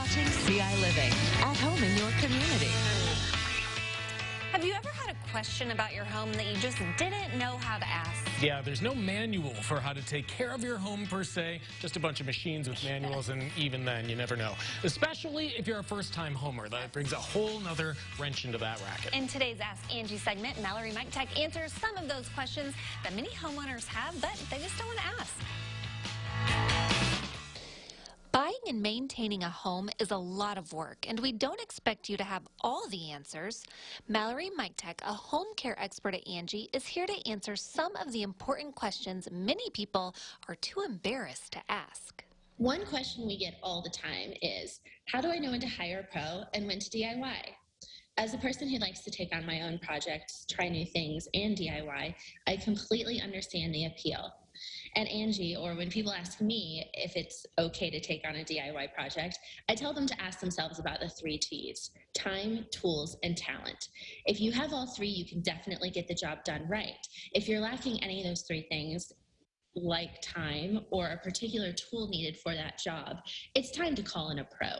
watching CI Living, at home in your community. Have you ever had a question about your home that you just didn't know how to ask? Yeah, there's no manual for how to take care of your home per se, just a bunch of machines with manuals, and even then, you never know. Especially if you're a first-time homer. That brings a whole nother wrench into that racket. In today's Ask Angie segment, Mallory Mike Tech answers some of those questions that many homeowners have, but they just don't want to ask. Buying and maintaining a home is a lot of work, and we don't expect you to have all the answers. Mallory Mike Tech, a home care expert at Angi, is here to answer some of the important questions many people are too embarrassed to ask. One question we get all the time is, how do I know when to hire a pro and when to DIY? As a person who likes to take on my own projects, try new things, and DIY, I completely understand the appeal. At Angi, or when people ask me if it's okay to take on a DIY project, I tell them to ask themselves about the 3 T's: time, tools, and talent. If you have all 3, you can definitely get the job done right. If you're lacking any of those 3 things, like time or a particular tool needed for that job, it's time to call in a pro.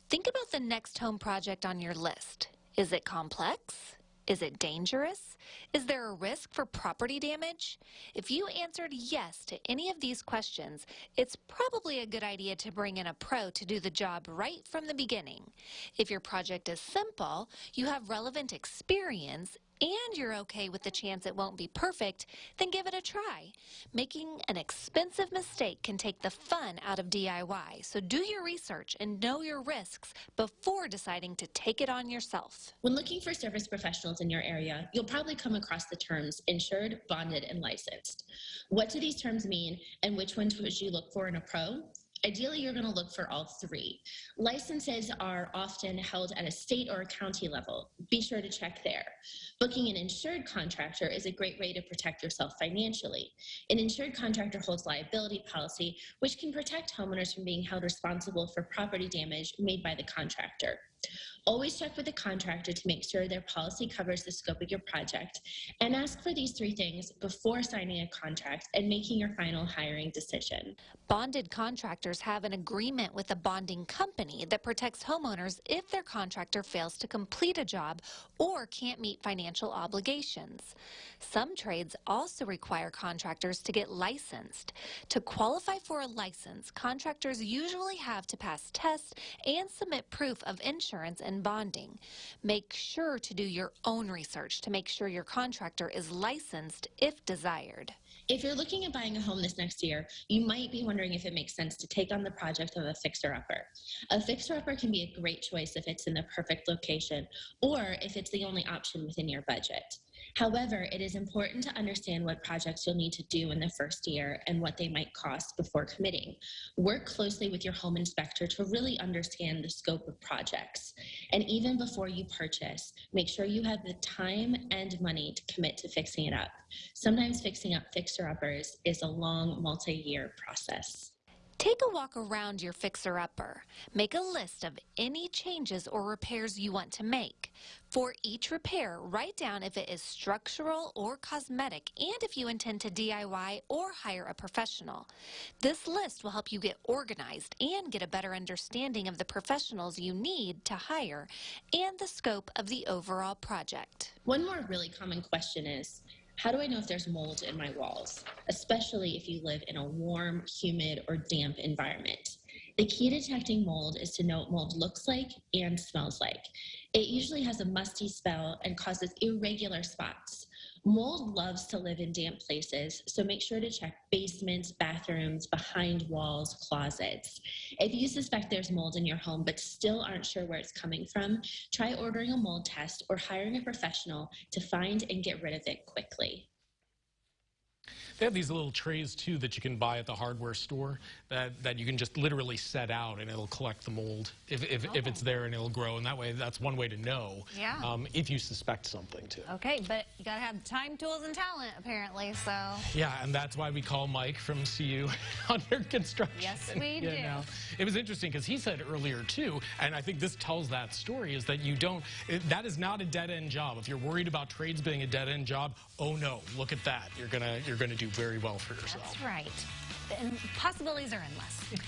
Think about the next home project on your list. Is it complex? Is it dangerous? Is there a risk for property damage? If you answered yes to any of these questions, it's probably a good idea to bring in a pro to do the job right from the beginning. If your project is simple, you have relevant experience, and you're okay with the chance it won't be perfect, then give it a try. Making an expensive mistake can take the fun out of DIY, so do your research and know your risks before deciding to take it on yourself. When looking for service professionals in your area, you'll probably come across the terms insured, bonded, and licensed. What do these terms mean, and which ones would you look for in a pro? Ideally, you're going to look for all 3. Licenses are often held at a state or a county level. Be sure to check there. Booking an insured contractor is a great way to protect yourself financially. An insured contractor holds liability policy, which can protect homeowners from being held responsible for property damage made by the contractor. Always check with the contractor to make sure their policy covers the scope of your project, and ask for these 3 things before signing a contract and making your final hiring decision. Bonded contractors have an agreement with a bonding company that protects homeowners if their contractor fails to complete a job or can't meet financial obligations. Some trades also require contractors to get licensed. To qualify for a license, contractors usually have to pass tests and submit proof of insurance and bonding. Make sure to do your own research to make sure your contractor is licensed if desired. If you're looking at buying a home this next year, you might be wondering if it makes sense to take on the project of a fixer-upper. A fixer-upper can be a great choice if it's in the perfect location or if it's the only option within your budget. However, it is important to understand what projects you'll need to do in the first year and what they might cost before committing. Work closely with your home inspector to really understand the scope of projects. And even before you purchase, make sure you have the time and money to commit to fixing it up. Sometimes fixing up fixer-uppers is a long, multi-year process. Take a walk around your fixer-upper. Make a list of any changes or repairs you want to make. For each repair, write down if it is structural or cosmetic and if you intend to DIY or hire a professional. This list will help you get organized and get a better understanding of the professionals you need to hire and the scope of the overall project. One more really common question is, how do I know if there's mold in my walls, especially if you live in a warm, humid, or damp environment? The key to detecting mold is to know what mold looks like and smells like. It usually has a musty smell and causes irregular spots. Mold loves to live in damp places, so make sure to check basements, bathrooms, behind walls, closets. If you suspect there's mold in your home but still aren't sure where it's coming from, try ordering a mold test or hiring a professional to find and get rid of it quickly. They have these little trays, too, that you can buy at the hardware store that you can just literally set out, and it'll collect the mold if it's there, and it'll grow. And that way, that's one way to know if you suspect something, too. Okay, but you got to have time, tools, and talent, apparently, so. Yeah, and that's why we call Mike from CU under construction. Yes, we do. You know? It was interesting because he said earlier, too, and I think this tells that story, is that you don't, that is not a dead-end job. If you're worried about trades being a dead-end job, oh, no, look at that. You're gonna do very well for yourself. That's right. And possibilities are endless.